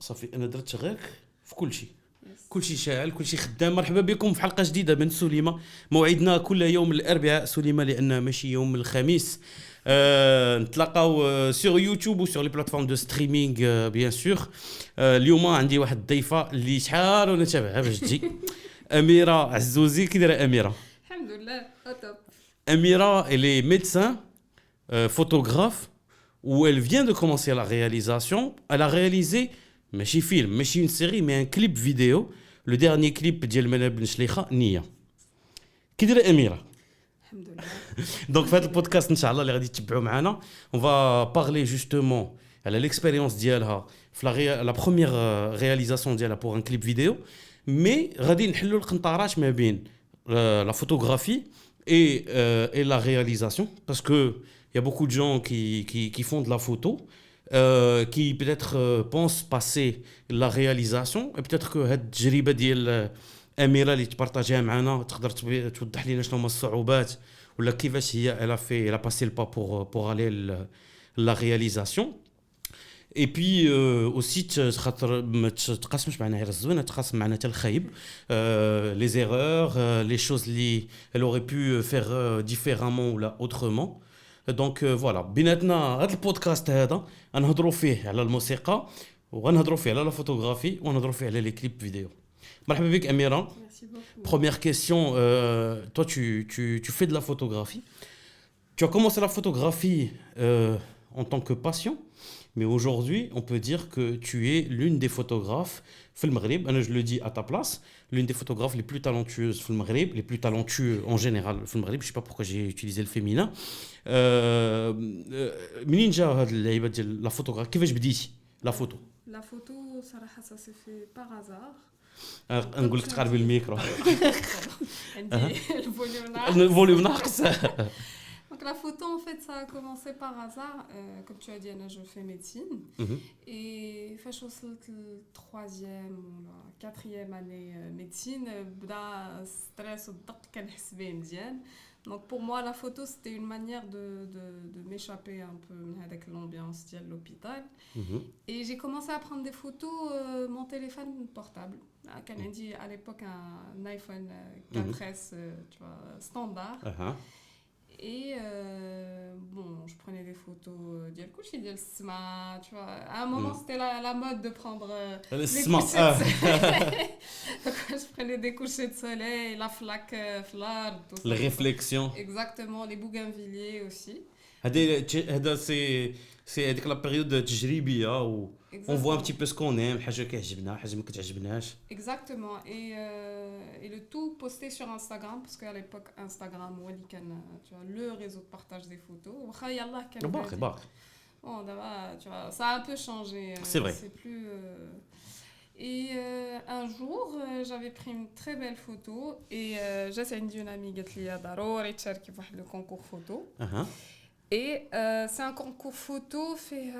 صافي انا درت غير في كل شيء شاعل، كل شيء خدام. مرحبا بكم في حلقه جديده من سليمه. موعدنا كل يوم الاربعاء سليمه لان ماشي يوم الخميس. نتلاقاو سور يوتيوب وسور لي بلاتفورم دو ستريمينغ بيان سور. اليوم عندي واحد الضيفه اللي شحال وانا تابعها باش تجي. اميره عزوزي. كي دايره اميره؟ الحمد لله توب. اميره elle est médecin, photographe, où elle vient de commencer la réalisation. Elle a réalisé ماشي فيلم ماشي une série mais un clip vidéo. Le dernier clip ديال منال بن شليخه نيه. كي دايره اميره؟ الحمد لله. Donc في هذا البودكاست ان شاء الله اللي غادي تتبعوا معنا on va parler justement على l'expérience ديالها في la première réalisation ديالها pour un clip vidéo. mais غادي نحلوا القنطارات ما بين la photographie et la réalisation parce que il y a beaucoup de gens qui font de la photo, qui peut-être pensent passer la réalisation, et peut-être que هاد التجربه ديال اميره اللي تبارطاجيها معنا تقدر توضح لنا شنو هما الصعوبات ولا كيفاش هي elle a passé le pas pour aller la réalisation. Et puis aussi خاطر ما تقاسمش معنا غير الزوينه، تقاسم معنا حتى الخايب، les erreurs, les choses اللي elle aurait pu faire différemment ولا autrement. دونك فوالا بيناتنا هذا البودكاست هذا غنهضروا فيه على الموسيقى وغنهضروا فيه على لا فوتوغرافي وغنهضروا فيه على لي كليب فيديو. مرحبا بك اميره. Merci beaucoup. Première question, toi tu fais de la photographie. Tu as commencé la photographie en tant que passion, mais aujourd'hui on peut dire que tu es l'une des photographes في المغرب. أنا je le dis à ta place, l'une des photographes les plus talentueuses في المغرب, les plus talentueux en général في المغرب. Je sais pas pourquoi j'ai utilisé le féminin. منين جا هاد اللعيبه ديال لا فوتوغرافي؟ كيفاش بديتي لا فوتو؟ La photo, صراحة ça s'est fait par hasard. نقول لك تقربي الميكرو. عندي الفوليوم ناقص. الفوليوم ناقص. Donc la photo en fait ça a commencé par hasard. Comme tu as dit Anna, je fais médecine. Et فاش وصلت التروازيام ولا quatrième année médecine بدا ستريس والضغط كنحس به مزيان. Donc pour moi la photo c'était une manière de m'échapper un peu de l'ambiance de l'hôpital. Et j'ai commencé à prendre des photos mon téléphone portable. Quand on dit à l'époque un iPhone 4S tu vois standard. Et bon, je prenais des photos d'Yel Kouchi, d'Yel Sma, tu vois. À un moment, c'était la mode de prendre le les sma. couchers de soleil. Donc, je prenais des couchers de soleil, la flaque fleur, tout ça. Les réflexions. Exactement, les bougainvilliers aussi. هذا c'est هذيك la période تجريبيه où on voit un petit peu ce qu'on aime, حاجه كيعجبنا حاجه ما كتعجبناش. Exactement. Et le tout posté sur Instagram parce qu'à l'époque Instagram tu vois le réseau de partage des photos. باقي. Bon, d'abord, tu vois, ça a un peu changé. C'est vrai. C'est plus. Et un jour, j'avais pris une très belle photo et j'ai une amie qui m'a dit ضروري تشاركي في le concours photo. Et c'est un concours photo fait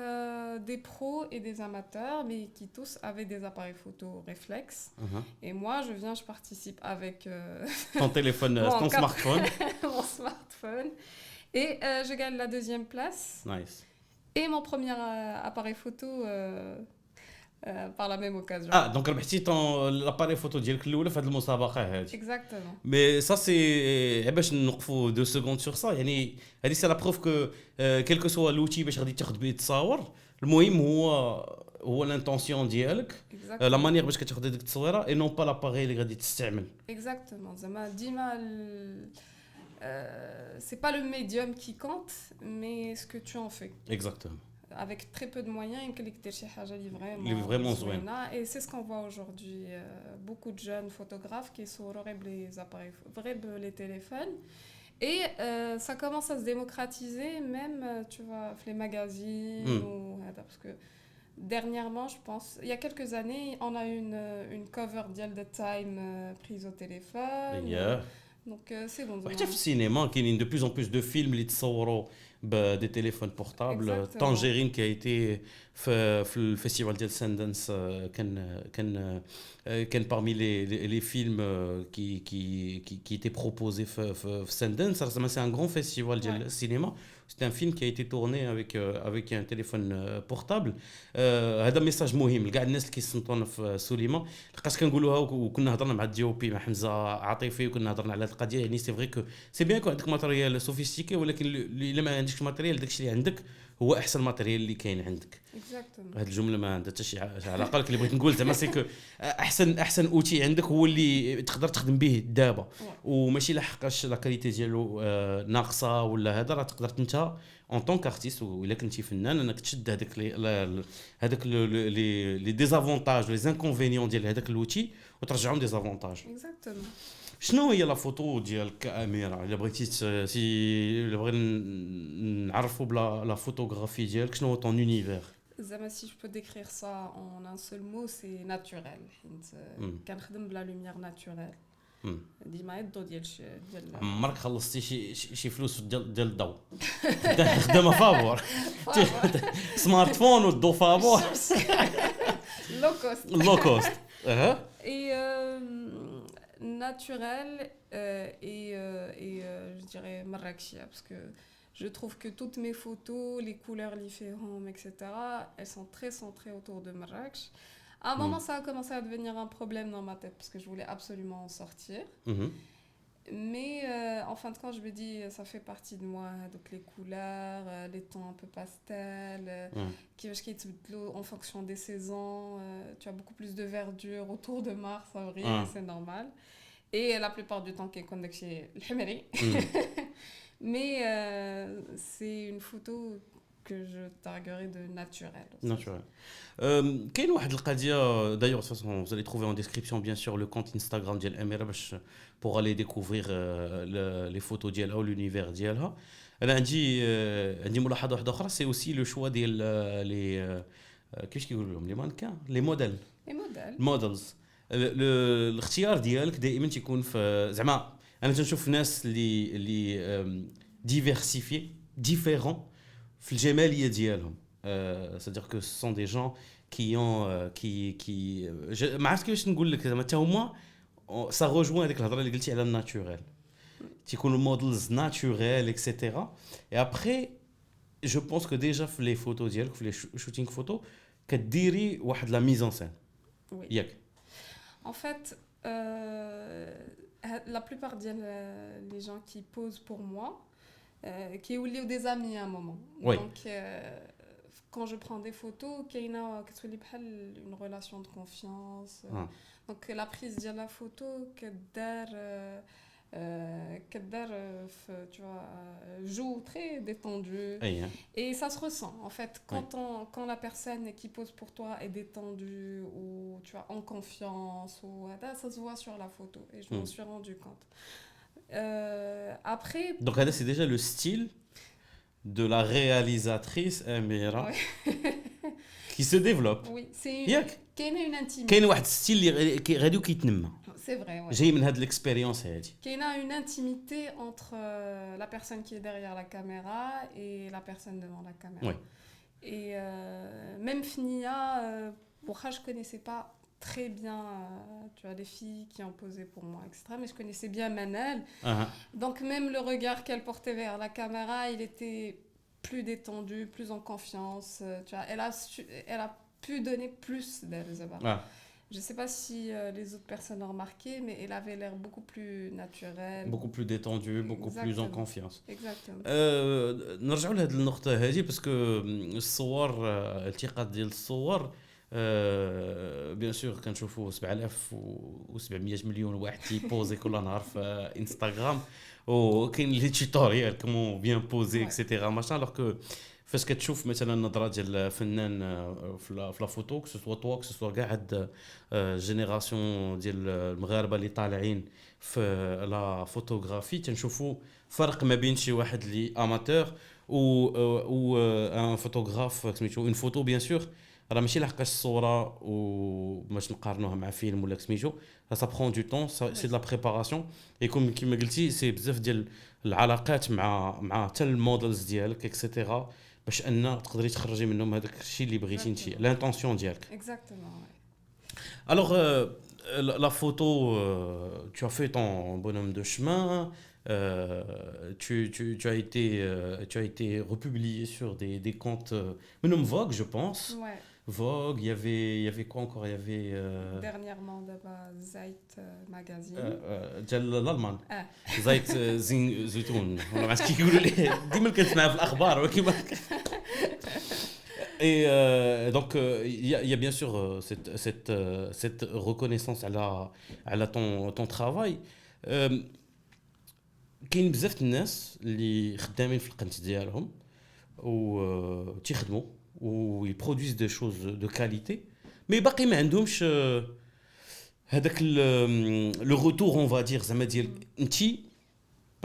des pros et des amateurs, mais qui tous avaient des appareils photo réflexes. Et moi, je participe avec ton téléphone, ton smartphone. Mon smartphone. Et je gagne la 2e place. Nice. Et mon premier appareil photo par la même occasion. Donc ربحتي l'appareil photo ديالك الاولى في هذه المسابقه هذه. Exactement. Mais ça c'est باش نوقفوا 2 secondes sur ça. يعني هذه c'est la preuve que quel que soit l'outil باش غادي تاخذ به تصاور، المهم هو الانتونسيون ديالك، لا مانيير باش كتاخذ هذيك التصويره اي نون با لاباري اللي غادي تستعمل. Exactement. زعما ديما c'est pas le médium qui compte mais ce que tu en fais. Exactement. Avec très peu de moyens يمكن لك دير شي حاجه اللي vraiment زوينه. Et c'est ce qu'on voit aujourd'hui, beaucoup de jeunes photographes qui sont les appareils les téléphones. Et ça commence à se démocratiser même tu vois les magazines ou parce que dernièrement je pense il y a quelques années on a une cover ديال The Time prise au téléphone. Donc c'est bon. حتى في السينما كاينين de plus en plus de films اللي تصوروا des téléphones portables. Tangerine qui a été في الفيستيفال ديال ساندنس كان parmi les films qui étaient proposés في ساندنس. C'est un grand festival ديال السينما. C'est un film qui a été tourné avec un téléphone portable. هذا ميساج مهم لكاع الناس اللي كيصنتونا في سوليما. لقاش كنقولوها وكنا هضرنا مع الدي او بي مع حمزه عاطفي وكنا هضرنا على هذه القضيه. يعني سي فري كو سي بيان يكون عندك ماتريال سوفيستيكي ولكن الا ما عندكش ماتريال داكشي اللي عندك هو احسن ماتريال اللي كاين عندك. هذه الجمله ما عندها حتى شي علاقه. اللي بغيت نقول زعما سي كو احسن اوتي عندك هو اللي تقدر تخدم به دابا وماشي لحقاش لا كاليتي ديالو ناقصه ولا هذا راه تقدر انت اون طونك ارتيست ولا كنتي فنان انك تشد هذاك لي ديزافونتاج لي زانكونفينيون ديال هذاك الوتي وترجعهم ديزافونتاج. اكزاكتومون. شنو هي لا فوتو ديالك كاميرا الا بغيتي الا بغينا نعرفوا بلا لا فوتوغرافي ديالك شنو هو طون يونيفير؟ زعما si je peux décrire ça en un seul mot c'est naturel حيت كنخدم بلا لوميير ناتوريل ديما الضو ديال عمرك خلصتي شي فلوس ديال الضو خدامه فابور سمارت فون والضو فابور لو كوست اها naturel et je dirais marrakechia parce que je trouve que toutes mes photos, les couleurs, les différentes, etc., elles sont très centrées autour de Marrakech. À un moment, ça a commencé à devenir un problème dans ma tête parce que je voulais absolument en sortir. Mais en fin de compte, je me dis, ça fait partie de moi. Donc les couleurs, les tons un peu pastels, qui en fonction des saisons. Tu as beaucoup plus de verdure autour de mars, avril, c'est normal. Et la plupart du temps, qui est connecté le Himeri. Mais c'est une photo que je taguerai de naturel. Naturel. Quelle est la qadия d'ailleurs de toute façon vous allez trouver en description bien sûr le compte Instagram ديال أميرة باش pour aller découvrir les photos ديالها ou l'univers ديالها. انا عندي ملاحظه واحده اخرى سي aussi le choix ديال لي كيفاش كيقولوا لهم لي مانكان لي موديلز الاختيار ديالك دائما تيكون في زعما انا تنشوف ناس اللي ديفيرسيفي ديفيرون في الجماليه ديالهم c'est-à-dire que ce sont des gens qui ont qui ما عرفت كيفاش نقول لك زعما حتى هما ça rejoint هذيك الهضره اللي قلتي على الناتوريل تيكونوا موديلز ناتوريل اكسيتيرا et après je pense que déjà في لي فوتو ديالك في لي شوتينغ فوتو كديري واحد لا ميز ان سين ياك. En fait, la plupart des gens qui posent pour moi, qui ont lieu des amis à un moment. Oui. Donc, quand je prends des photos, il y a une relation de confiance. Donc, la prise de la photo, tu vois, joue très détendu. Et ça se ressent en fait quand la personne qui pose pour toi est détendue ou tu vois en confiance ou ça se voit sur la photo et je m'en suis rendu compte. Après donc là c'est déjà le style de la réalisatrice Amira qui se développe. Oui, c'est une intimité. كاين واحد ستيل اللي غادي وكيتنمى. C'est vrai, ouais. جاي من هاد l'expérience هادي. Il y a une intimité entre la personne qui est derrière la caméra et la personne devant la caméra. Oui. Et même Fnia, je connaissais pas très bien tu vois, les filles qui ont posé pour moi, etc. Mais je connaissais bien Manal. Donc même le regard qu'elle portait vers la caméra, il était plus détendu, plus en confiance. Tu vois, elle a pu donner plus d'elle. Je ne sais pas si les autres personnes ont remarqué, mais elle avait l'air beaucoup plus naturelle. Beaucoup plus détendue, beaucoup plus en confiance. Exactement. نرجعوا لهذه النقطة هذه parce que الصور التقاط ديال الصور بيان سور كنشوفوا 7700 مليون واحد تيبوزي كل نهار في انستغرام وكاين لي توتوريال كومون بيان بوزي اكسيتيرا ماشا alors que فاش كتشوف مثلا النظره ديال الفنان في لا فوتو كو سوا طوا كو كاع هاد جينيراسيون ديال المغاربه اللي طالعين في لا فوتوغرافي تنشوفوا فرق ما بين شي واحد اللي اماتور و ان فوتوغراف سميتو اون فوتو بيان سور راه ماشي لحقاش الصوره وباش نقارنوها مع فيلم ولا سميتو ça prend du temps c'est de la préparation et comme كما قلتي سي بزاف ديال العلاقات مع حتى المودلز ديالك اكسيتيرا باش ان تقدري تخرجي منهم هذاك الشيء اللي بغيتي انت لانتونسيون ديالك. Exactement. Alors la photo tu as fait ton bonhomme de chemin Tu as été republié sur des comptes, même Vogue, je pense. Ouais. Vogue, il y avait quoi encore? Il y avait Dernièrement, d'abord, Zait Magazine. ديال الالمان Ah, زيت زيتون والله ما عرفت كي يقولوا لي ديما كنسمعها في الاخبار ولكن Et donc, il y a bien sûr cette reconnaissance à ton travail. Euh, كاين بزاف د الناس اللي خدامين في القنت ديالهم و تيخدموا و يبرودويز دي شوز دو كاليتي مي باقي ما عندهمش هذاك لو روتور اون فا دير زعما ديال انتي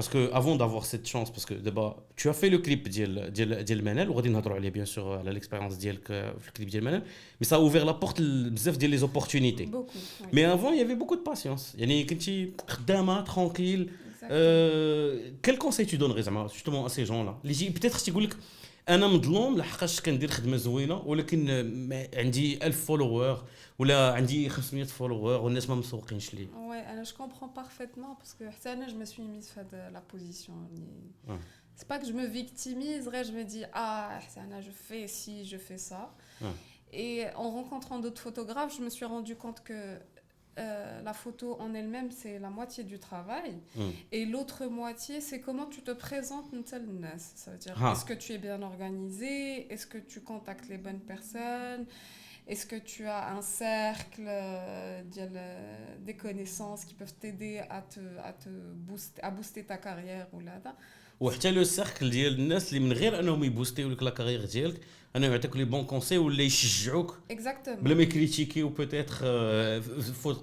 parce que avant d'avoir cette chance parce que d'abord tu as fait le clip ديال منال وغادي نهضروا عليه bien sûr على l'expérience ديالك في الكليب ديال منال mais ça a ouvert la porte بزاف ديال les opportunités beaucoup. Oui. mais avant il y avait beaucoup de patience يعني كنتي خدامه tranquille. Exactement. Quel conseil tu donnerais زعما justement à ces gens là اللي يجي peut-être تيقول لك انا مظلوم لحقاش كندير خدمه زوينه ولكن عندي 1000 فولوور ولا عندي 500 فولوور والناس ما مسوقينش لي. Ouais, alors je comprends parfaitement parce que حتى je me suis mise de la position. Ouais. C'est pas que je me victimise, je me dis ah حتى je fais ci, je fais ça. Ouais. Et en rencontrant d'autres photographes, je me suis rendu compte que la photo en elle-même, c'est la moitié du travail. Et l'autre moitié, c'est comment tu te présentes une telle NAS. Ça veut dire, est-ce que tu es bien organisé? Est-ce que tu contactes les bonnes personnes? Est-ce que tu as un cercle, des connaissances qui peuvent t'aider à booster ta carrière ou là. وحتى لو سيركل ديال الناس اللي من غير انهم يبوستيو لك لا كارير ديالك انهم يعطيوك لي بون كونساي ولا يشجعوك Exactement. بلا ما يكريتيكيو بوتيتر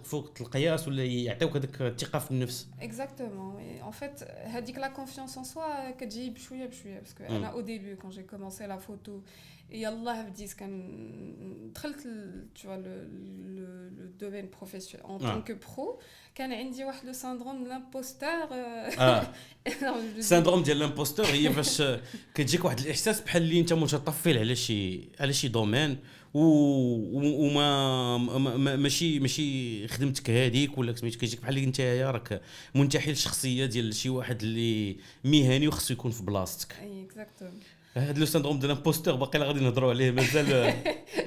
فوق القياس ولا يعطيوك هذيك الثقه في النفس. Exactement. Et en fait, هذيك la confiance en soi كتجي بشويه بشويه parce que انا au début quand j'ai commencé la photo et yallah بديت دخلت tu vois le domaine professionnel en tant que pro كان عندي واحد لو syndrome de l'imposteur. السيندروم ديال الامبوستور هي فاش كتجيك واحد الاحساس بحال اللي انت متطفل على شي دومين وما ماشي خدمتك هذيك ولا سميتو كيجيك بحال اللي انت راك منتحل الشخصيه ديال شي واحد اللي مهني وخصو يكون في بلاصتك. اي اكزاكتوم. هذا لو syndrome de l'imposteur باقي غادي نهضروا عليه مازال.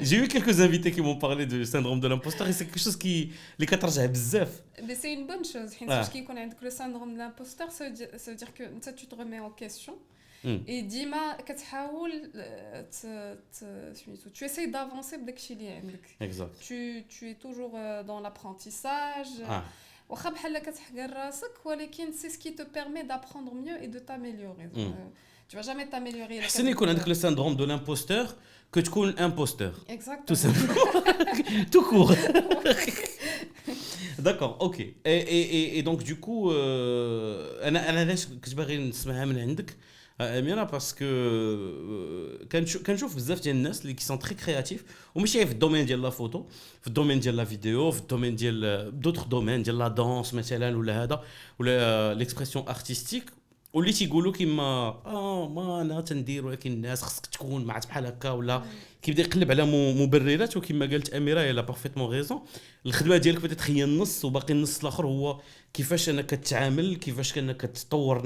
J'ai eu quelques invités qui m'ont parlé du syndrome de l'imposteur et c'est quelque chose اللي كترجع بزاف. Mais c'est une bonne chose حيت فاش كيكون عندك le syndrome de l'imposteur ça veut dire que انت tu te remets en question. Et ديما كتحاول سميتو tu essayes d'avancer بداكشي اللي عندك. Exact. Tu es toujours dans l'apprentissage. واخا بحال كتحقر راسك ولكن c'est ce qui te permet d'apprendre mieux et de t'améliorer. Tu vas jamais t'améliorer. حسن يكون عندك le syndrome de l'imposteur que تكون imposteur. Exactement. Tout simplement. Tout court. D'accord, ok. Et donc du coup انا علاش كنت باغي نسمعها من عندك اميره باسكو كنشوف بزاف ديال الناس اللي كيسون تري كرياتيف وماشي في الدومين ديال لا فوتو في الدومين ديال لا فيديو في الدومين ديال دوطخ دومين ديال لا دانس مثلا ولا هذا ولا ليكسبرسيون ارتستيك واللي تيقولوا كيما ما انا تندير ولكن الناس خصك تكون ما عرفت بحال هكا ولا كيبدا يقلب على مبررات وكما قالت اميره هي لا بارفيتمون ريزون. الخدمه ديالك بدات هي النص وباقي النص الاخر هو كيفاش انك تتعامل كيفاش انك تطور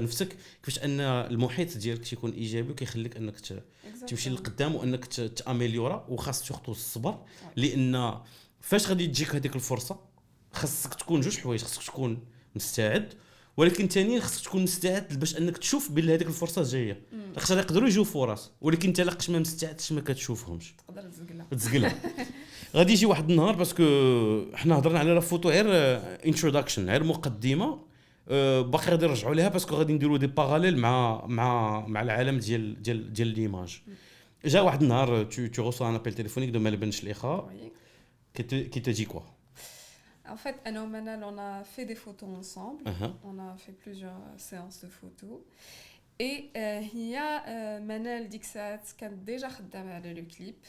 نفسك كيفاش ان المحيط ديالك تيكون ايجابي وكيخليك انك تمشي للقدام وانك تاميليورا وخاص تخطو الصبر لان فاش غادي تجيك هذيك الفرصه خاصك تكون جوج حوايج خاصك تكون مستعد ولكن ثانيا خاصك تكون مستعد باش انك تشوف بلي هذيك الفرصه جايه خاطر يقدروا يجيو فرص ولكن انت لاقش ما مستعدش ما كتشوفهمش تقدر تزقلها. غادي يجي واحد النهار باسكو حنا هضرنا على لا فوتو غير انتروداكشن غير مقدمه باقي غادي نرجعوا ليها باسكو غادي نديروا دي باراليل مع العالم ديال ليماج. جا واحد النهار tu reçois un appel téléphonique de Melbourne Shlikha qui te dit quoi? En fait, Anna et Manal, on a fait des photos ensemble. On a fait plusieurs séances de photos. Et il y a Manal Dixat qui a déjà fait le clip.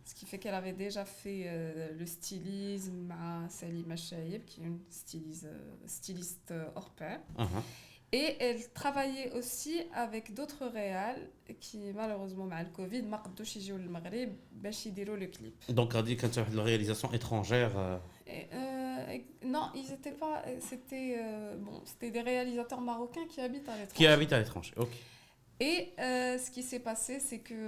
Ce qui fait qu'elle avait déjà fait le stylisme avec Salima Chaïb, qui est une styliste hors pair. Et elle travaillait aussi avec d'autres réals qui, malheureusement, avec le Covid, ما قدوش يجيو للمغرب باش يديروا le clip. Donc, elle dit quand tu as une réalisation étrangère. Non, ils étaient pas. C'était des réalisateurs marocains qui habitent à l'étranger. Qui habite à l'étranger, ok. Et ce qui s'est passé, c'est que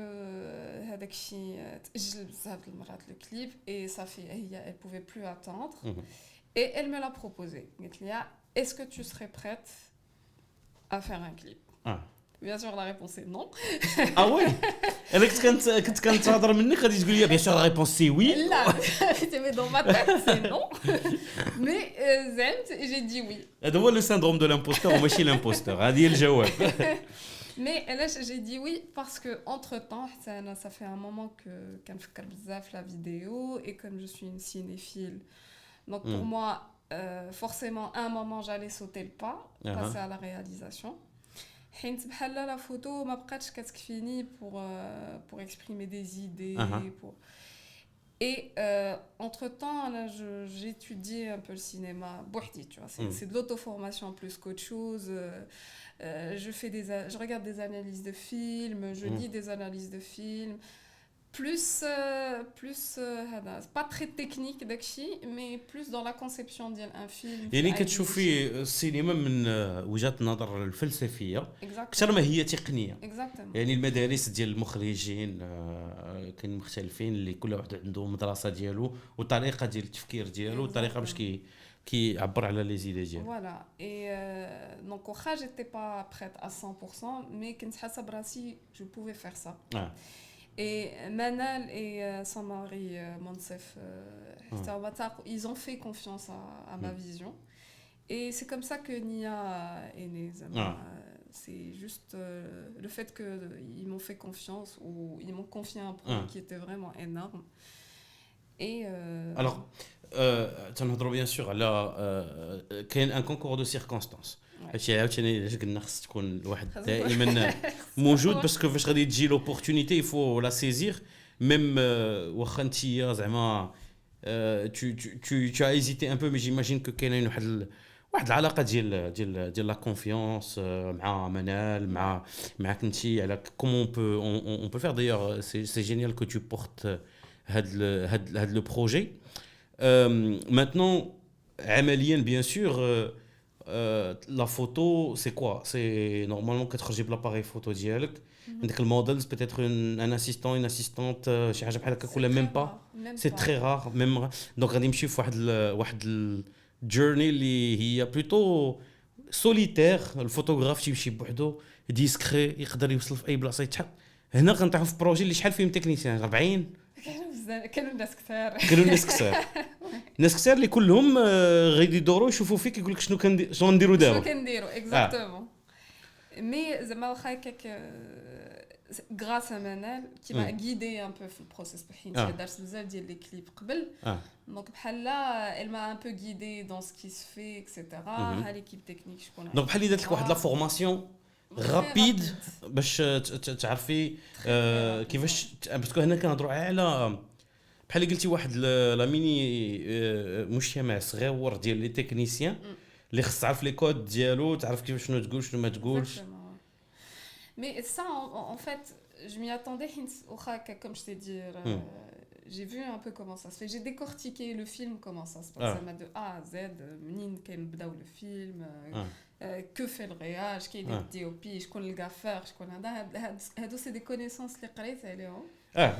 هذاك الشيء تأجل بزاف المرات le clip et ça fait elle pouvait plus attendre. Et elle me l'a proposé. قالت لي est-ce que tu serais prête à faire un clip? Bien sûr la réponse est non. Ah ouais. انا كنت كنتهضر منك غادي تقول لي bien sûr la réponse c'est oui. Là, mais dans ma tête c'est non. Mais زعمت j'ai dit oui. هذا هو le syndrome de l'imposteur وماشي l'imposteur. هذه هي الجواب. Mais là j'ai dit oui parce que entre temps ça fait un moment que كنفكر بزاف la vidéo et comme je suis une cinéphile donc pour moi forcément à un moment j'allais sauter le pas passer à la réalisation. حيت بحال la photo ما بقاتش كتكفيني pour exprimer des idées pour et entre temps là j'étudie un peu le cinéma بوحدي tu vois c'est de l'auto-formation plus qu'autre chose. Je regarde des analyses de films, je lis des analyses de films, plus pas très technique داكشي mais plus dans la conception ديال un film. يعني كتشوفي السينما من وجهة النظر الفلسفية اكثر ما هي تقنية. يعني المدارس ديال المخرجين كاين مختلفين اللي كل واحد عنده مدرسة ديالو وطريقة ديال التفكير ديالو وطريقة باش كيعبر على لي زيدي ديالو. Voilà et donc واخا j'étais pas prête à 100% mais كنت حاسة براسي je pouvais faire ça. Et Manal et son mari Monsef ils ont fait confiance à ma vision et c'est comme ça que Nia est née. C'est juste le fait qu'ils m'ont fait confiance ou ils m'ont confié un projet qui était vraiment énorme. Et alors تنهضروا bien sûr على كاين un concours de circonstances. هادشي عاوتاني علاش قلنا خص تكون الواحد دائما موجود باسكو فاش غادي تجي لوبورتونيتي يفو لا سيزير ميم واخا نتيا زعما tu as hésité un peu mais j'imagine que كاينين واحد العلاقه ديال لا كونفيونس مع منال معك نتي على comment on peut faire d'ailleurs c'est génial que tu portes هاد le projet. Maintenant عمليا bien sûr la photo c'est quoi? C'est normalement كتخرجي بلاباري فوتو ديالك عندك المودلز peut-être un assistant une assistante شي حاجه بحال هكا ولا même pas c'est très rare même donc غادي نمشي في واحد الجورني اللي هي بلوتو سوليتير. الفوتوغراف تيمشي بوحدو ديسكري يقدر يوصل في اي بلاصه يتحط. هنا غنطيحوا في بروجي اللي شحال فيه تكنيسيان 40 كانوا ناس كثار اللي كلهم غادي يدوروا يشوفوا فيك يقول لك شنو نديروا دابا اكزاكتومون. مي زعما واخا هكاك grâce à Manal qui m'a guidé un peu في البروسيس حيت دارت بزاف ديال لي كليب قبل دونك بحال لا elle m'a un peu guidé dans ce qui se fait etc. ها ليكيب تكنيك شكون دونك بحال اللي دارت لك واحد لا فورماسيون رابيد باش تعرفي كيفاش باسكو هنا كنهضروا على بحال قلتي واحد لا ميني مجتمع صغير ديال لي تكنيسيان اللي خص تعرف لي كود ديالو تعرف كيفاش شنو تقول شنو ما تقولش. Mais ça en fait je m'y attendais comme je t'ai dit j'ai vu un peu comment ça se fait, j'ai décortiqué le film comment ça se passe de A à Z منين كنبداو le film que fait le réal كاين دي DOP شكون الغافير شكون هادو سي دي كونيسونس اللي قريت عليهم.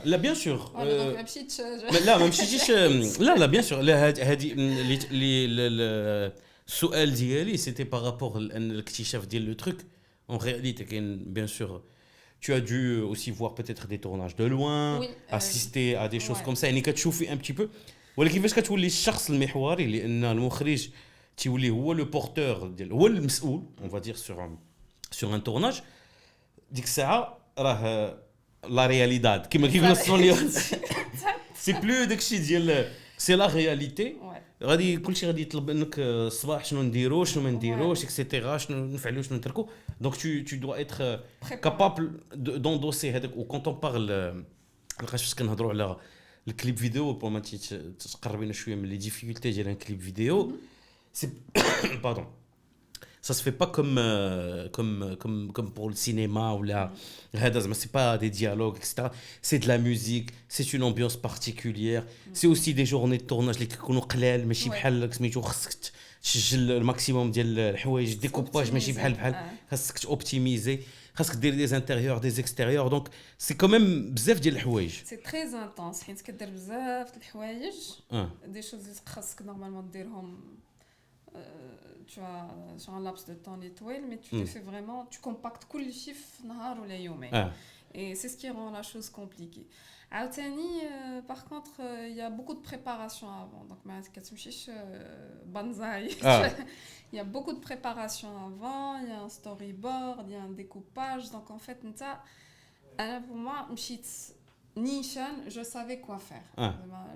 لا بيان سور ما مشيتش لا ما مشيتيش لا بيان سور لا هادي السؤال ديالي سيتي بارابور لان الاكتشاف ديال لو تروك en réalité bien sûr tu as dû aussi voir peut-être des tournages de loin assister à des choses comme ça يعني كتشوفي un petit peu ولكن كيفاش كتولي الشخص المحوري لان المخرج تيولي هو لو بورتور ديال هو المسؤول on va dire sur un tournage ديك الساعه راه لا رياليداد كما كيقولوا الصونيون سي بلو داكشي ديال سي لا رياليتي غادي كلشي غادي يطلب منك الصباح شنو نديرو شنو ما نديروش اكسيتيرا شنو نفعلو شنو نتركو دونك tu dois être capable d'endosser هذاك و quand on parle لقاش فاش كنهضروا على الكليب فيديو بور ما تقربينا شويه من لي ديفيكولتي ديال ان كليب فيديو سي باردون ça se fait pas comme pour le cinéma ou là c'est pas des dialogues etc. C'est de la musique, c'est une ambiance particulière, c'est aussi des journées de tournage اللي كيكونوا قلال ماشي بحال سميتو خصك تسجل الماكسيموم ديال الحوايج ديكوباج ماشي بحال خاصك اوبتيميزي خاصك دير دي انتيريور دي اكستيريور دونك سي كوميم بزاف ديال الحوايج سي تري انتونس حيت كدير بزاف د الحوايج دي شوز اللي خاصك نورمالمون ديرهم tu vois sur un laps de temps les طويل mais tu les fais vraiment tu compactes كل شيء في نهار ولا يومين et c'est ce qui rend la chose compliquée. عاوتاني par contre il y a beaucoup de préparation avant donc ما كتمشيش بانزاي il y a beaucoup de préparation avant, il y a un storyboard, il y a un découpage donc en fait pour moi مشيت نيشان je savais quoi faire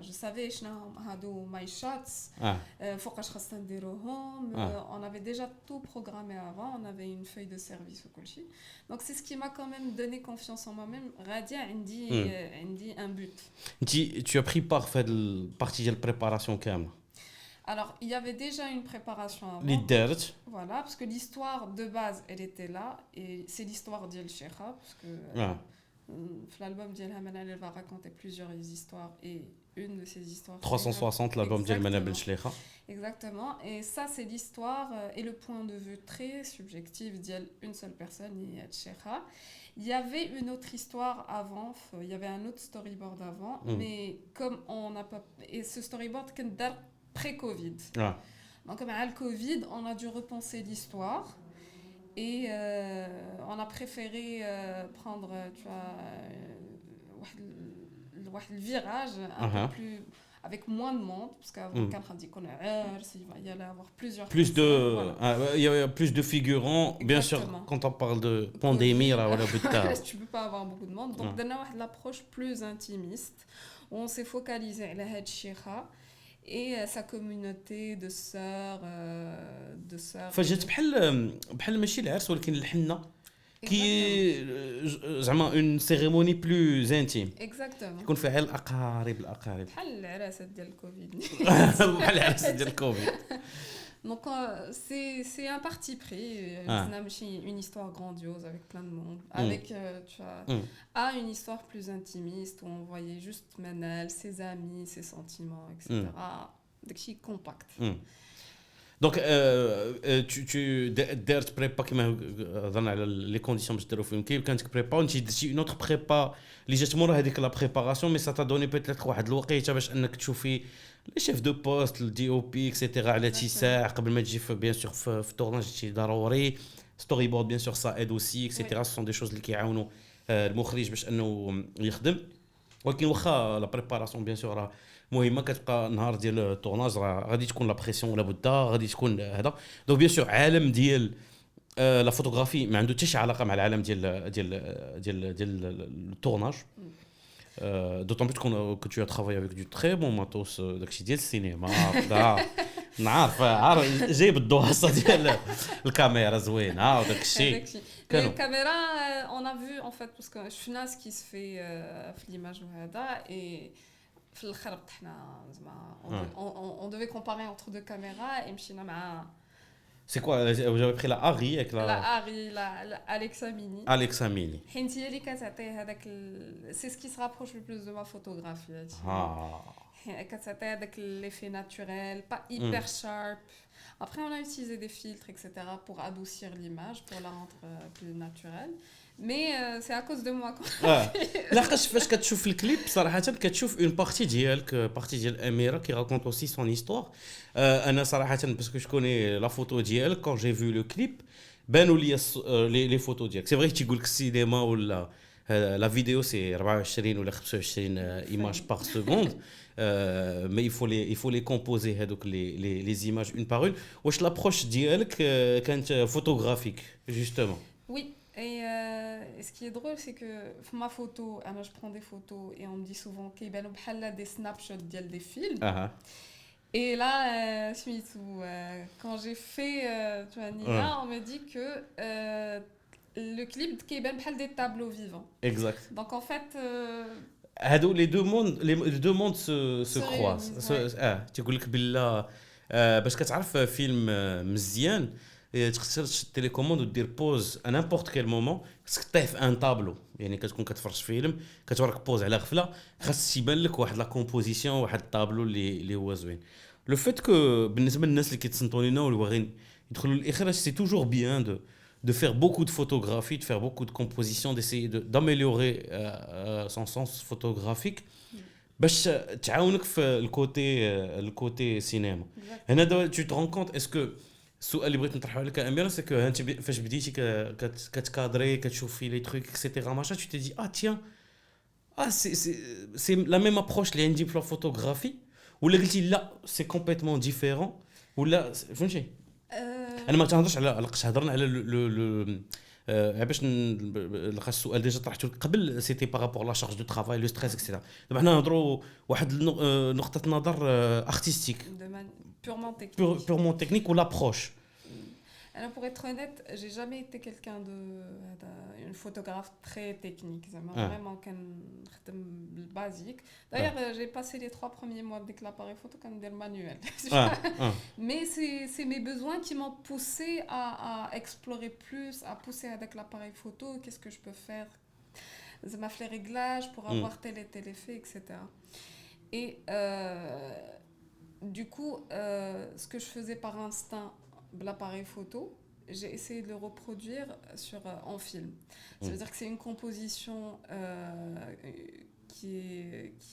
je savais شنو هادو my shots فوقاش خاصنا نديروهم on avait déjà tout programmé avant on avait une feuille de service وكلشي donc c'est ce qui m'a quand même donné confiance en moi-même غادي عندي un but. Tu as pris part fait de partie de la préparation كامله. Alors, il y avait déjà une préparation avant. Voilà, parce que l'histoire de base, elle était là. Et c'est l'histoire d'El Sheikha, parce que l'album d'El Hamana, elle va raconter plusieurs histoires. Et une de ces histoires... 360, l'album d'El Hamana Ben Sheikha. Exactement. Et ça, c'est l'histoire et le point de vue très subjectif d'une seule personne, El Sheikha. Il y avait une autre histoire avant, il y avait un autre storyboard avant. Mais comme on n'a pas... Et ce storyboard, pré-Covid. Donc, avec le Covid, on a dû repenser l'histoire et on a préféré prendre le virage un peu plus avec moins de monde parce qu'avant il y allait avoir plusieurs il y a plus de figurants. Exactement. Bien sûr quand on parle de pandémie tu peux pas avoir beaucoup de monde donc on a l'approche plus intimiste où on s'est focalisé sur El Sheikha et sa communauté de sœurs فجات بحال ماشي العرس ولكن الحنه كي زعما اون سيريموني بلو انتيم اكزاكتومون يكون فيها الاقارب بحال العراسات ديال الكوفيد بحال العراسات ديال الكوفيد. Donc c'est un parti pris, une histoire grandiose avec plein de monde, avec tu vois, une histoire plus intimiste où on voyait juste Manal, ses amis, ses sentiments, etc. Donc c'est compact. Donc tu درت بريبا كيما هضرنا على لي كونديسيون باش ديروا فيهم كيف كانت بريبا وانت درتي اون اوتر بريبا اللي جات مورا هذيك لا بريباراسيون مي سا تا دوني بيتيت واحد الوقيته باش انك تشوفي لي شيف دو بوست الدي او بي اكسيتيرا على تيساع قبل ما تجي بيان سور في تورناج شي ضروري ستوري بورد بيان سور سا ايد اوسي اكسيتيرا سون دي شوز اللي كيعاونوا المخرج باش انه يخدم ولكن واخا لا بريباراسيون بيان سور راه مهمه كتبقى نهار ديال التورناج راه غادي تكون لا بريسيون لابد غادي تكون هذا دونك بيان سور عالم ديال لا فوتوغرافي ما عنده حتى شي علاقه مع العالم ديال التورناج d'autant plus que tu as travaillé avec du très bon matos داكشي ديال السينما نعرف جايب الدواسه ديال الكاميرا زوينه وداكشي الكاميرا on a vu en fait parce que شفنا ce qui se fait في l'image وهذا et في الاخر طحنا زعما on devait comparer entre deux caméras et مشينا مع C'est quoi vous avez pris la Harry avec la Harry la Alexa Mini حيت هي اللي كتعطي هذاك c'est ce qui se rapproche le plus de ma photographie كتعطي هذاك l'effet naturel pas hyper sharp. Après on a utilisé des filtres etc pour adoucir l'image pour la rendre plus naturelle mais c'est à cause de moi لاقاش فاش كتشوف الكليب صراحه كتشوف اون بارتي ديالك بارتي ديال اميره كي راكونت اوسي سون هيستوار. انا صراحه باسكو جو كوني لا فوتو ديالك كون جي فيو لو كليب بانوا لي لي فوتو ديالك سي فري تيقول لك السينما ولا لا فيديو سي 24 ولا 25 ايماج بار سكوند مي il faut les composer هذوك لي زيماج اون بار اون. واش لابروش ديالك كانت فوتوغرافيك جوستومون؟ Oui. Et ce qui est drôle, c'est que ma photo, je prends des photos et on me dit souvent qu'il y a des snapshots des films. Et là, quand j'ai fait tu vois, Nina, on me dit que le clip qu'il y a des tableaux vivants. Exact. Donc en fait... les deux mondes se croisent. تقول لك بالله باش كتعرف فيلم مزيان تقدر تيليكوموند ودير بوز à n'importe quel moment خاصك طيح في ان طابلو يعني كتكون كتفرج فيلم كتورك بوز على غفله خاص يبان لك واحد لا كومبوزيسيون واحد الطابلو اللي هو زوين لو فيت كو بالنسبه للناس اللي كيتصنتوا لينا واللي باغيين يدخلوا للاخراج سي توجور بيان de faire beaucoup de photographie, de faire beaucoup de compositions, d'essayer d'améliorer son sens photographique باش تعاونك في الكوتي سينما. هنا دابا tu te rends compte est-ce que السؤال اللي بغيت نطرحه عليك اميره سي كو انت فاش بديتي كتكادري كتشوف في لي تروك اكسيتيرا ماشا tu te dis ah tiens ah c'est la même approche اللي عندي في الفوتوغرافي ولا قلتي لا سي كومبليتمون ديفيرون ولا فهمتي انا ما تنهضرش على هضرنا على لو باش نلقى السؤال ديجا طرحته قبل سيتي بارابور لا شارج دو ترافاي لو ستريس اكسيتيرا دابا حنا نهضروا واحد نقطه نظر ارتستيك purement technique ou l'approche. Alors pour être honnête, j'ai jamais été quelqu'un une photographe très technique. Ça m'a vraiment le basique. D'ailleurs, j'ai passé les 3 premiers mois avec l'appareil photo comme des manuels. Mais c'est mes besoins qui m'ont poussé à explorer plus, à pousser avec l'appareil photo. Qu'est-ce que je peux faire? Ça m'a fait les réglages pour avoir tel effet, etc. Et du coup, ce que je faisais par instinct, l'appareil photo, j'ai essayé de le reproduire en film. Ça veut dire que c'est une composition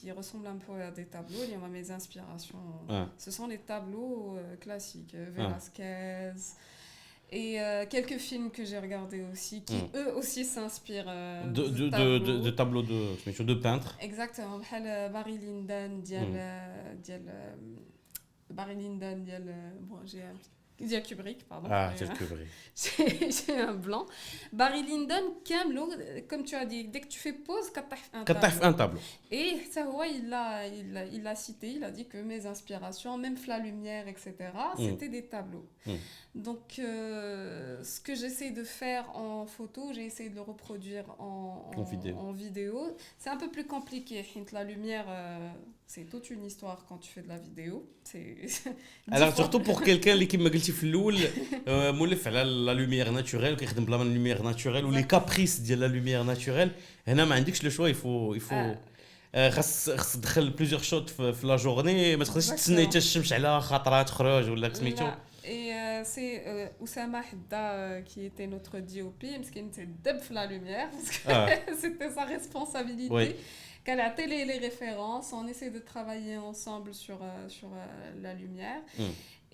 qui ressemble un peu à des tableaux. Il y a mes inspirations. Ce sont les tableaux classiques, Velázquez. Et quelques films que j'ai regardés aussi, qui eux aussi s'inspirent de tableaux de peintres. Exactement. Barry Lyndon, Barry Lyndon, bon, j'ai Kubrick, pardon. Ah, c'est Kubrick. J'ai un blanc. Barry Lyndon, comme tu as dit, dès que tu fais pause, un tableau. Et ça, ouais, il l'a cité, il a dit que mes inspirations, même la lumière, etc., c'était des tableaux. Donc, ce que j'essaie de faire en photo, j'ai essayé de le reproduire en vidéo. C'est un peu plus compliqué. La lumière, c'est toute une histoire quand tu fais de la vidéo. Alors, surtout pour quelqu'un qui m'a dit في الاول مولف على لا لوميير ناتوريل كيخدم بلا لوميير ناتوريل ولي كابريس ديال لا لوميير ناتوريل هنا ما عندكش لو شوا يفو خاص تدخل بليزيور شوت في لا جورني ما تقدرش تسنى حتى الشمس على خاطرها تخرج ولا سميتو Et c'est Oussama Hadda qui était notre DOP, parce qu'il était deb la lumière, parce que c'était sa responsabilité. Oui. Qu'elle a les références, on essaie de travailler ensemble sur la lumière.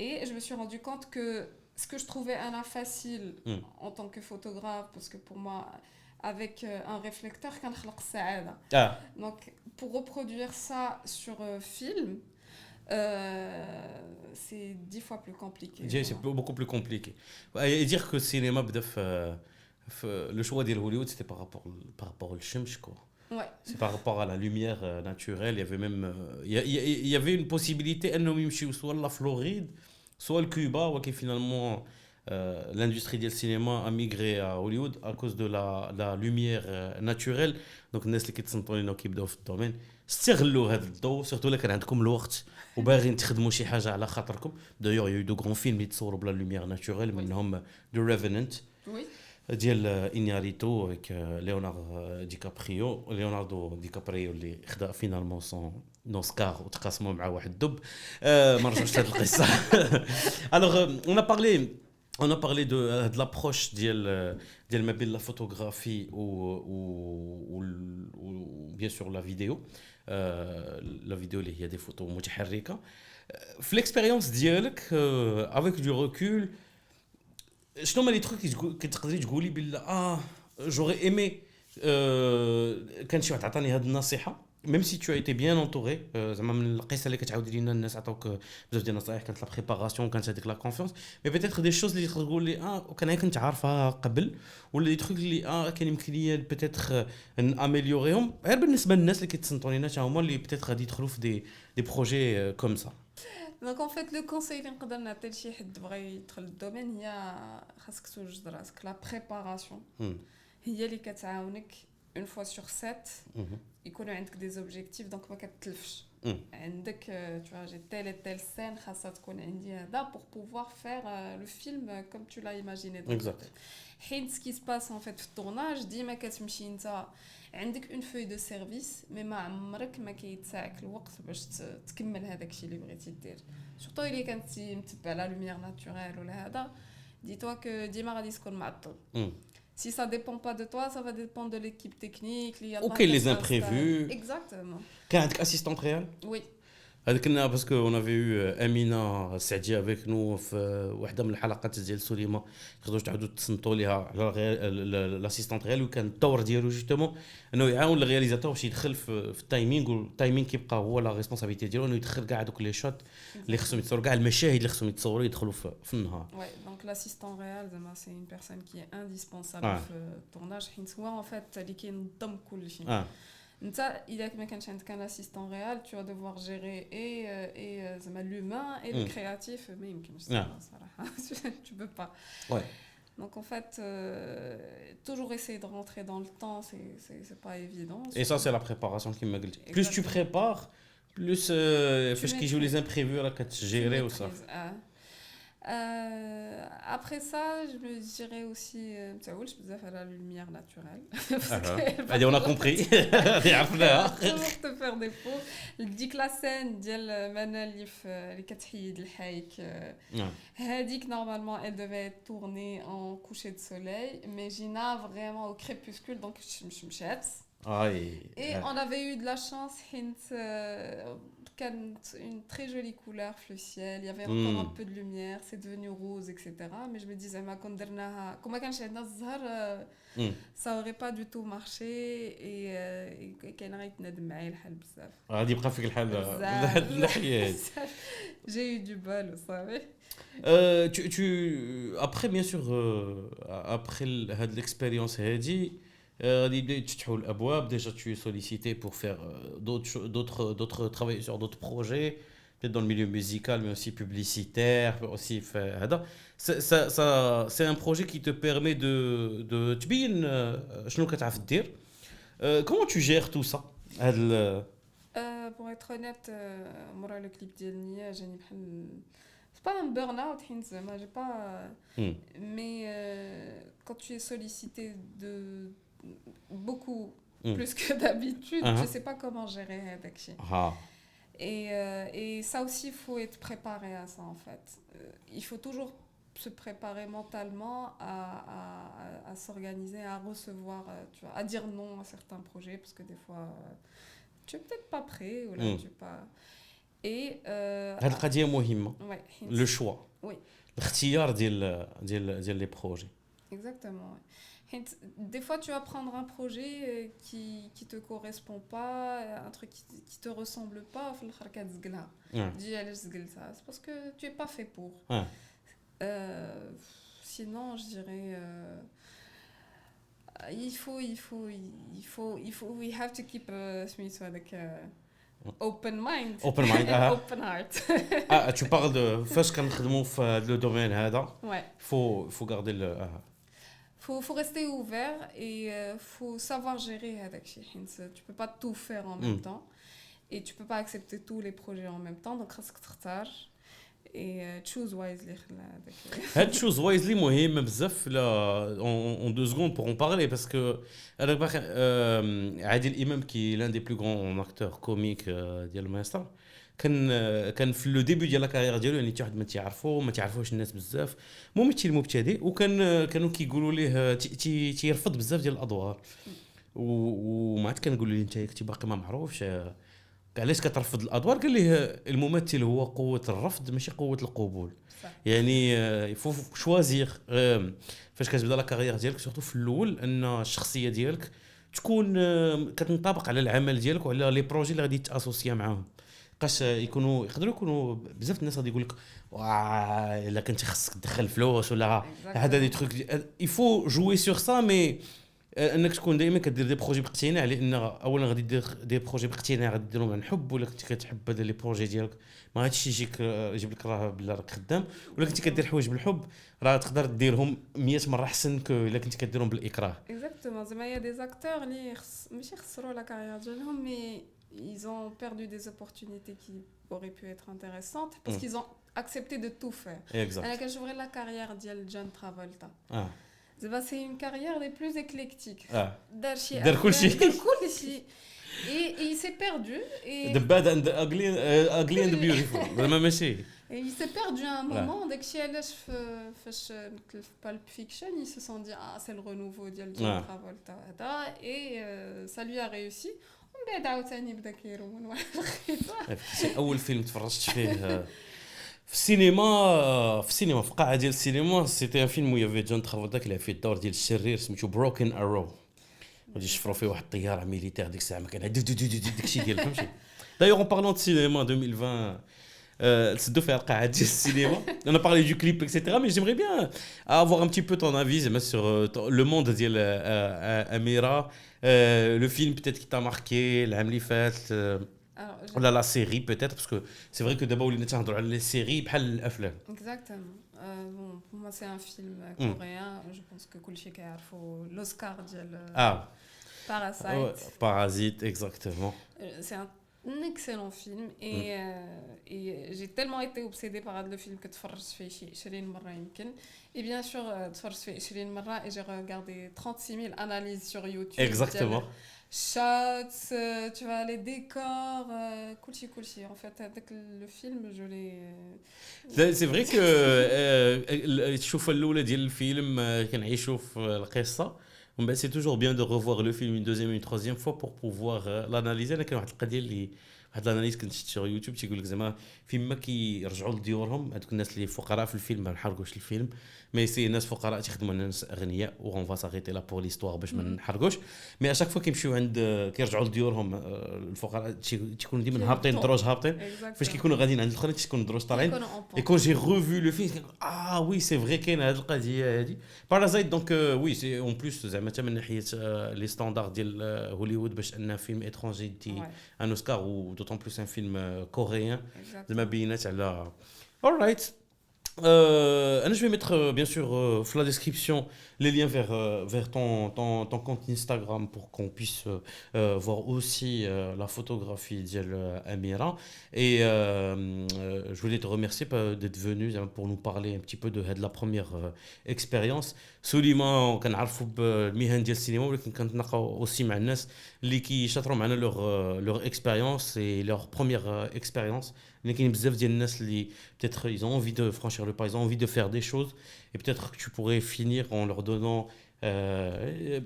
Et je me suis rendu compte que ce que je trouvais facile en tant que photographe, parce que pour moi, avec un réflecteur, donc pour reproduire ça sur film, c'est 10 fois plus compliqué. C'est beaucoup plus compliqué. Et dire que le cinéma, le choix de Hollywood, c'était par rapport au Shemsh, quoi. Ouais. C'est par rapport à la lumière naturelle. Il y avait même il y avait une possibilité soit la Floride, soit le Cuba, qui finalement l'industrie du cinéma a migré à Hollywood à cause de la lumière naturelle. Donc الناس اللي كيتصنتوا لينا وكيبداو في الدومين استغلوا هذا الضوء سورتو الا كان عندكم الوقت وباغيين تخدموا شي حاجه على خاطركم. دايوغ يو دو غران فيلم اللي تصوروا بلا لوميير ناتوريل منهم دو ريفيننت ديال انياريتو avec ليوناردو دي كابريو اللي خدا فينالمون سون اوسكار وتقاسموا مع واحد الدب ما نرجعوش لهاد القصه. alors on a parlé de l'approche ديال ما بين la photographie ou bien sûr la vidéo اللي هي des photos متحركه. في l'expérience ديالك avec du recul شنو هما لي تروك كتقدري تقولي بلا j'aurais aimé كان شي واحد عطاني هاد النصيحه même si tu as été bien entouré زعما من القصه اللي كتعاودي لينا الناس عطاوك بزاف ديال النصائح كانت لا بريباراسيون كانت هذيك لا كونفيونس مي بيتيتر دي شوز اللي تقول لي وكان كنت عارفها قبل ولا لي تروك اللي كان يمكن لي بيتيتر ناميليوريهم غير بالنسبه للناس اللي كيتصنتوا لينا حتى هما اللي بيتيتر غادي يدخلوا في دي بروجي كوم سا. Donc en fait le conseil اللي نقدر نعطي لشي حد بغى يدخل الدومين هي خاصك توجد راسك لا بريباراسيون هي اللي كتعاونك une fois sur 7 يكونوا عندك دي زوبجيكتيف دونك ما كتلفش عندك tu vois j'ai telle et telle scène خاصها تكون عندي هذا pour pouvoir faire le film comme tu l'as imaginé dans ta tête. حيت ce qui se passe en fait في الtournage ديما كتمشي انت عندك une feuille de service mais ما عمرك ما كيتساعك الوقت باش تكمل هذاك الشيء اللي بغيتي دير surtout الا كنتي متبع لا لوميير ناتوريل ولا هذا dis-toi que ديما غادي تكون معطل. Si ça dépend pas de toi, ça va dépendre de l'équipe technique. Ok, les imprévus. Exactement. Quel assistant réel? Oui. Parce qu'on avait eu Amina Saadi avec nous في واحدة من الحلقات ديال سليمة تقدروا تعاودوا تصنتوا ليها على لاسيستانت ريال وكان الدور ديالو جوستومون انه يعاون الرياليزاتور باش يدخل في التايمينغ والتايمينغ كيبقى هو لا ريسبونسابيلتي ديالو انه يدخل كاع دوك لي شوت اللي خصهم يتصوروا كاع المشاهد اللي خصهم يتصوروا يدخلوا في النهار. Ouais, donc l'assistant réel c'est une personne qui est indispensable في الtournage حيت هو en fait اللي كينظم كل شيء. انت اذا ما كانش عندك un assistant réel tu vas devoir gérer et l'humain et le créatif ما يمكنش صراحه tu peux pas. Ouais. Donc en fait toujours essayer de rentrer dans le temps c'est pas évident. Et ça c'est la préparation qui m'a dit. Plus tu prépares plus فاش كيجيو les imprévus راك كتجيري وصافي. Après ça, je me dirais aussi, tu vois, la lumière naturelle. Allez, on a compris. Toujours te faire des faux. ديك la scène ديال منال اللي كتحيد الحايك. هذيك normalement elle devait être tournée en coucher de soleil, mais Gina vraiment au crépuscule donc je me mchات. Et on avait eu de la chance, une très jolie couleur le ciel, il y avait encore un peu de lumière, c'est devenu rose, etc. Mais je me disais, comme ça aurait pas du tout marché et qu'elle n'arrête pas de m'aider j'ai eu du bol, vous savez. Après, bien sûr, après l'expérience, غادي يبدا يتفتحوا الابواب déjà tu es sollicité pour faire d'autres travailler sur d'autres projets peut-être dans le milieu musical mais aussi publicitaire aussi هذا ça c'est un projet qui te permet de تبين شنو كتعرف دير. Comment tu gères tout ça pour être honnête مورا le clip ديال نيا جاني بحال c'est pas un burn-out حيت زعما j'ai pas mais quand tu es sollicité de beaucoup plus que d'habitude, je sais pas comment gérer avec ça. Et ça aussi il faut être préparé à ça en fait. Il faut toujours se préparer mentalement à s'organiser, à recevoir, tu vois, à dire non à certains projets parce que des fois tu es peut-être pas prêt ou là tu pas. Et هاد القضيه مهمه. Le choix. Oui. الاختيار ديال les projets. Exactement. Des fois, tu vas prendre un projet qui te correspond pas, un truc qui te ressemble pas, c'est parce que tu es pas fait pour. Sinon, je dirais, we have to keep open mind. Open mind. Open heart. Tu parles de فاش كنخدموا في le domaine هذا. Ouais. Faut garder le faut rester ouvert et faut savoir gérer avec tu peux pas tout faire en même temps et tu peux pas accepter tous les projets en même temps donc خاصك تختار et choose wisely. choose wisely مهم بزاف en 2 secondes pour en parler parce que Adil Imam qui est l'un des plus grands acteurs comiques ديال الماستر كان في لو ديبي ديال لا كارير ديالو يعني حتى واحد ما تعرفوش الناس بزاف ممثل مبتدئ كانوا كيقولوا ليه تيرفض بزاف ديال الادوار وما عاد كنقول له انت كنتي باقي ما معروفش علاش كترفض الادوار قال ليه الممثل هو قوه الرفض ماشي قوه القبول صح. يعني يفو شوازير فاش كتبدا لا كارير ديالك سورتو في الاول ان الشخصيه ديالك تكون كتنطبق على العمل ديالك وعلى لي بروجي اللي غادي تاسوسيا معاهم قاش يقدروا يكونوا بزاف الناس غادي يقول لك الا كنتي خصك تدخل فلوس ولا هذا دي تروك يفو جوي سور سا مي انك تكون دائما كدير دي بروجي باقتناع لان اولا غادي دير دي بروجي باقتناع غادي ديرهم عن حب ولا كنتي كتحب هذا لي بروجي ديالك ما غاديش يجيب لك راه بلا راك خدام ولا كنتي كدير حوايج بالحب راه تقدر ديرهم 100 مره احسن الا كنتي كديرهم بالاكراه. اكزاكتومون زعما يا دي زاكتور اللي ماشي خسروا لا كارير ديالهم مي ils ont perdu des opportunités qui auraient pu être intéressantes parce qu'ils ont accepté de tout faire. Exact. Alors, quand je vois la carrière de John Travolta, c'est une carrière des plus éclectiques. دار كل شيء. Et il s'est perdu. Et The bad and the ugly and the beautiful. زعما ماشي. Et il s'est perdu à un moment. Dès qu'il a fait Pulp Fiction, ils se sont dit c'est le renouveau de John Travolta. Et ça lui a réussi. ومن بعد عاوتاني بدا كيرون واحد الخيط. اول فيلم تفرجت فيه في السينما في قاعه ديال السينما سيتي ان فيلم ويافي جون ترافولتا كيلعب فيه الدور ديال الشرير سميتو بروكن ارو غادي يشفروا فيه واحد الطياره ميليتير ديك الساعه ما كان داكشي ديال فهمتي d'ailleurs en parlant de cinéma 2020 تسدوا فيها القاعه ديال السينما on a parlé du clip etc mais j'aimerais bien avoir un petit peu ton avis sur le monde ديال Amira le film peut-être qui t'a marqué العام اللي فات ولا la série peut-être parce que c'est vrai que d'abord ولينا تنهضروا على les séries بحال الافلام. Exactement. Bon, pour moi c'est un film coréen, je pense que كلشي كيعرفوا l'Oscar ديال Parasite. Parasite exactement. C'est un excellent film et j'ai tellement été obsédée par le film que تفرجت فيه شي 20 مرة يمكن. Et bien sûr تفرجت فيه 20 مرة et j'ai regardé 36 000 analyses sur YouTube. Exactement. Shots, tu vois, les décors, كلشي. En fait, avec le film, je l'ai... C'est vrai que تشوف الأولى ديال الفيلم كنعيشوا في القصة ومن بعد c'est toujours bien de revoir le film une deuxième et une troisième fois pour pouvoir l'analyser. أنا كاين واحد القضية اللي واحد الاناليز كنت شفت sur يوتيوب تيقول لك زعما فيما كيرجعوا لديورهم هذوك الناس اللي فقراء في الفيلم ما نحرقوش الفيلم مي سي ناس فقراء تيخدموا ناس اغنياء و on va s'arrêter là pour l'histoire باش ما نحرقوش مي اشاك فوا كيمشيو عند كيرجعوا لديورهم الفقراء تيكونوا ديما هابطين دروج هابطين فاش كيكونوا غاديين عند الاخرين تيكونوا دروج طالعين اي كون جي ريفو لو فيلم وي سي فري كاين هذه القضيه هذه بارازايت دونك وي سي اون بليس زعما حتى من ناحيه لي ستاندار ديال هوليوود باش ان فيلم اترونجي دي ان اوسكار و دوطون بليس ان فيلم كوريان زعما بينات على alright. Je vais mettre bien sûr dans la description les liens vers ton compte Instagram pour qu'on puisse voir aussi la photographie d'Amira. Et je voulais te remercier d'être venu pour nous parler un petit peu de la première expérience. Soliman كنعرفوا بالمهن ديال السينما ولكن كنتلاقاو aussi مع الناس اللي كيشاطروا معنا leur expérience et leur première expérience. Il y a bzaf ديال الناس اللي peut-être ils ont envie de franchir le pas, ils ont envie de faire des choses et peut-être que tu pourrais finir en leur donnant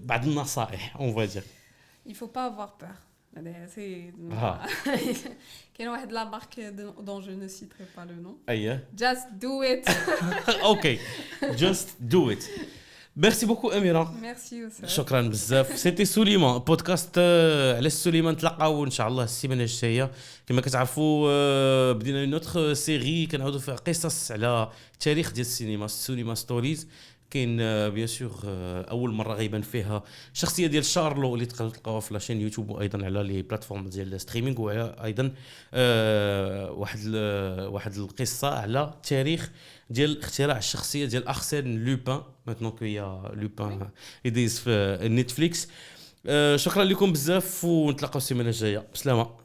بعض النصائح on va dire. Il faut pas avoir peur. C'est quelle est la marque dont je ne citerai pas le nom. Just do it. OK. Just do it. Merci beaucoup Amira. Merci aussi. شكرا بزاف. سيتي سوليمان بودكاست على سوليمان نتلاقاو ان شاء الله السيمانه الجايه كما كتعرفوا بدينا نوتر سيري كنعاودوا فيها قصص على تاريخ ديال السينما سوليمان ستوريز كاين بيان سور اول مره غيبان فيها شخصيه ديال شارلو اللي تقدروا تلقاوها في لاشين يوتيوب وايضا على لي بلاتفورم ديال الستريمينغ وايضا واحد القصه على تاريخ ديال اختراع الشخصيه ديال ارسين لوبان maintenant qu'il y a لوبان يديز في نتفليكس شكرا لكم بزاف ونتلاقاو السيمانه الجايه بسلامه.